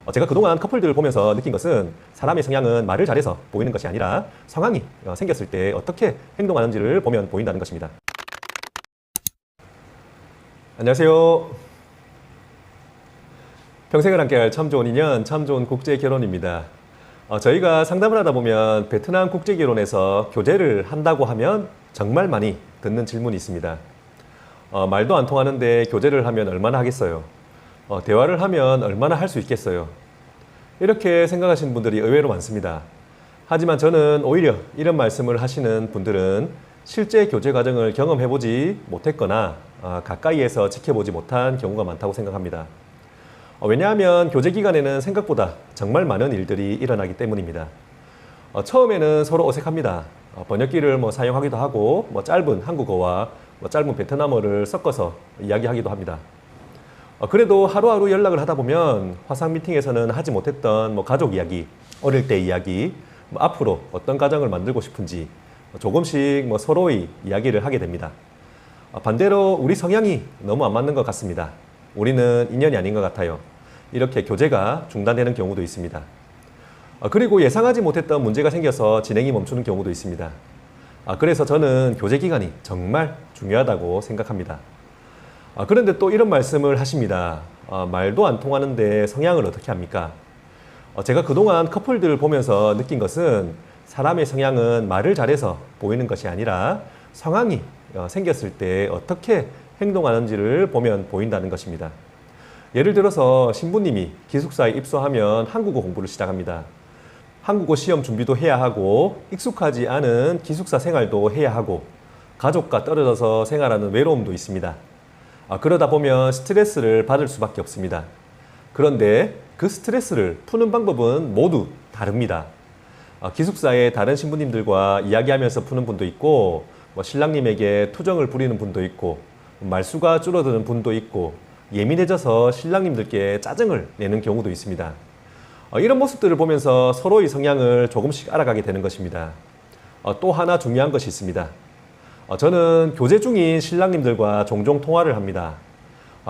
제가 그동안 커플들 보면서 느낀 것은 사람의 성향은 말을 잘해서 보이는 것이 아니라 상황이 생겼을 때 어떻게 행동하는지를 보면 보인다는 것입니다. 안녕하세요. 평생을 함께할 참 좋은 인연, 참 좋은 국제결혼입니다. 저희가 상담을 하다 보면 베트남 국제결혼에서 교제를 한다고 하면 정말 많이 듣는 질문이 있습니다. 말도 안 통하는데 교제를 하면 얼마나 하겠어요? 대화를 하면 얼마나 할 수 있겠어요? 이렇게 생각하시는 분들이 의외로 많습니다. 하지만 저는 오히려 이런 말씀을 하시는 분들은 실제 교제 과정을 경험해보지 못했거나 가까이에서 지켜보지 못한 경우가 많다고 생각합니다. 왜냐하면 교제 기간에는 생각보다 정말 많은 일들이 일어나기 때문입니다. 처음에는 서로 어색합니다. 번역기를 사용하기도 하고 짧은 한국어와 짧은 베트남어를 섞어서 이야기하기도 합니다. 그래도 하루하루 연락을 하다 보면 화상 미팅에서는 하지 못했던 가족 이야기, 어릴 때 이야기, 앞으로 어떤 가정을 만들고 싶은지 조금씩 서로의 이야기를 하게 됩니다. 반대로 우리 성향이 너무 안 맞는 것 같습니다. 우리는 인연이 아닌 것 같아요. 이렇게 교제가 중단되는 경우도 있습니다. 그리고 예상하지 못했던 문제가 생겨서 진행이 멈추는 경우도 있습니다. 그래서 저는 교제 기간이 정말 중요하다고 생각합니다. 그런데 또 이런 말씀을 하십니다. 말도 안 통하는데 성향을 어떻게 합니까? 제가 그동안 커플들을 보면서 느낀 것은 사람의 성향은 말을 잘해서 보이는 것이 아니라 상황이 생겼을 때 어떻게 행동하는지를 보면 보인다는 것입니다. 예를 들어서 신부님이 기숙사에 입소하면 한국어 공부를 시작합니다. 한국어 시험 준비도 해야 하고 익숙하지 않은 기숙사 생활도 해야 하고 가족과 떨어져서 생활하는 외로움도 있습니다. 그러다 보면 스트레스를 받을 수밖에 없습니다. 그런데 그 스트레스를 푸는 방법은 모두 다릅니다. 기숙사의 다른 신부님들과 이야기하면서 푸는 분도 있고 신랑님에게 투정을 부리는 분도 있고 말수가 줄어드는 분도 있고 예민해져서 신랑님들께 짜증을 내는 경우도 있습니다. 이런 모습들을 보면서 서로의 성향을 조금씩 알아가게 되는 것입니다. 또 하나 중요한 것이 있습니다. 저는 교제 중인 신랑님들과 종종 통화를 합니다.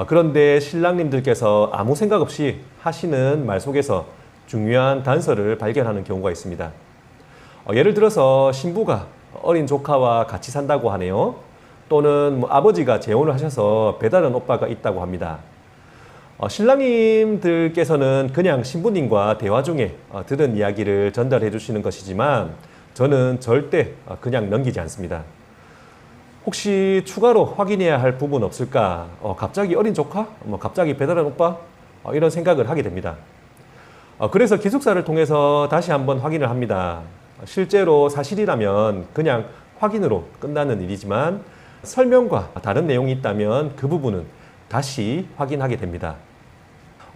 그런데 신랑님들께서 아무 생각 없이 하시는 말 속에서 중요한 단서를 발견하는 경우가 있습니다. 예를 들어서 신부가 어린 조카와 같이 산다고 하네요. 또는 아버지가 재혼을 하셔서 배다른 오빠가 있다고 합니다. 신랑님들께서는 그냥 신부님과 대화 중에 들은 이야기를 전달해 주시는 것이지만 저는 절대 그냥 넘기지 않습니다. 혹시 추가로 확인해야 할 부분 없을까? 갑자기 어린 조카? 갑자기 배달한 오빠? 이런 생각을 하게 됩니다. 그래서 기숙사를 통해서 다시 한번 확인을 합니다. 실제로 사실이라면 그냥 확인으로 끝나는 일이지만 설명과 다른 내용이 있다면 그 부분은 다시 확인하게 됩니다.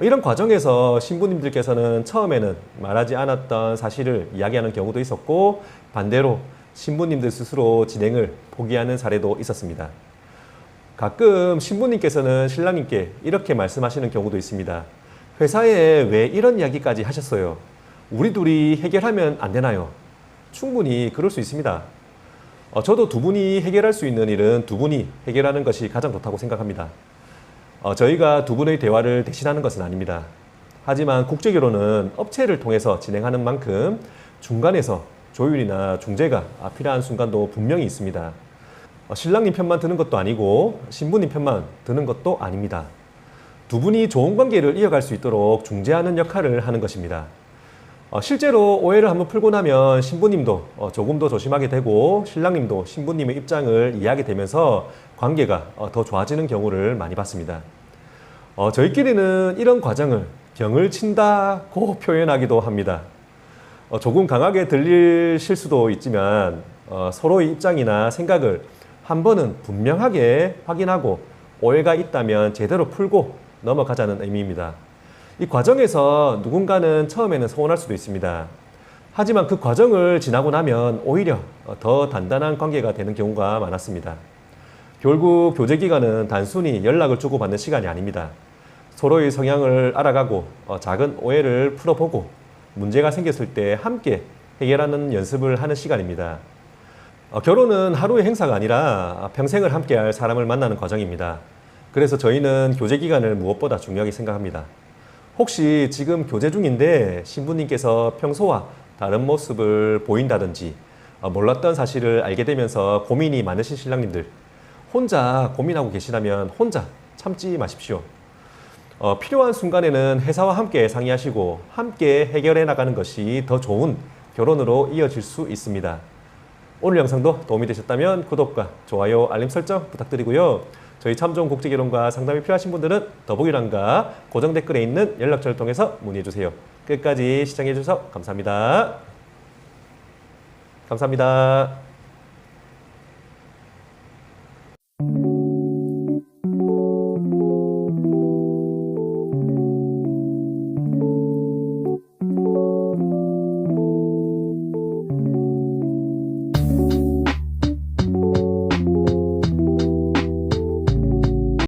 이런 과정에서 신부님들께서는 처음에는 말하지 않았던 사실을 이야기하는 경우도 있었고 반대로 신부님들 스스로 진행을 포기하는 사례도 있었습니다. 가끔 신부님께서는 신랑님께 이렇게 말씀하시는 경우도 있습니다. 회사에 왜 이런 이야기까지 하셨어요? 우리 둘이 해결하면 안 되나요? 충분히 그럴 수 있습니다. 저도 두 분이 해결할 수 있는 일은 두 분이 해결하는 것이 가장 좋다고 생각합니다. 저희가 두 분의 대화를 대신하는 것은 아닙니다. 하지만 국제결혼은 업체를 통해서 진행하는 만큼 중간에서 조율이나 중재가 필요한 순간도 분명히 있습니다. 신랑님 편만 드는 것도 아니고 신부님 편만 드는 것도 아닙니다. 두 분이 좋은 관계를 이어갈 수 있도록 중재하는 역할을 하는 것입니다. 실제로 오해를 한번 풀고 나면 신부님도 조금 더 조심하게 되고 신랑님도 신부님의 입장을 이해하게 되면서 관계가 더 좋아지는 경우를 많이 봤습니다. 저희끼리는 이런 과정을 병을 친다고 표현하기도 합니다. 조금 강하게 들리실 수도 있지만 서로의 입장이나 생각을 한 번은 분명하게 확인하고 오해가 있다면 제대로 풀고 넘어가자는 의미입니다. 이 과정에서 누군가는 처음에는 서운할 수도 있습니다. 하지만 그 과정을 지나고 나면 오히려 더 단단한 관계가 되는 경우가 많았습니다. 결국 교제 기간은 단순히 연락을 주고받는 시간이 아닙니다. 서로의 성향을 알아가고 작은 오해를 풀어보고 문제가 생겼을 때 함께 해결하는 연습을 하는 시간입니다. 결혼은 하루의 행사가 아니라 평생을 함께할 사람을 만나는 과정입니다. 그래서 저희는 교제 기간을 무엇보다 중요하게 생각합니다. 혹시 지금 교제 중인데 신부님께서 평소와 다른 모습을 보인다든지 몰랐던 사실을 알게 되면서 고민이 많으신 신랑님들, 혼자 고민하고 계시다면 혼자 참지 마십시오. 필요한 순간에는 회사와 함께 상의하시고 함께 해결해 나가는 것이 더 좋은 결혼으로 이어질 수 있습니다. 오늘 영상도 도움이 되셨다면 구독과 좋아요, 알림 설정 부탁드리고요. 저희 참 좋은 국제결혼과 상담이 필요하신 분들은 더보기란과 고정 댓글에 있는 연락처를 통해서 문의해주세요. 끝까지 시청해주셔서 감사합니다. 감사합니다.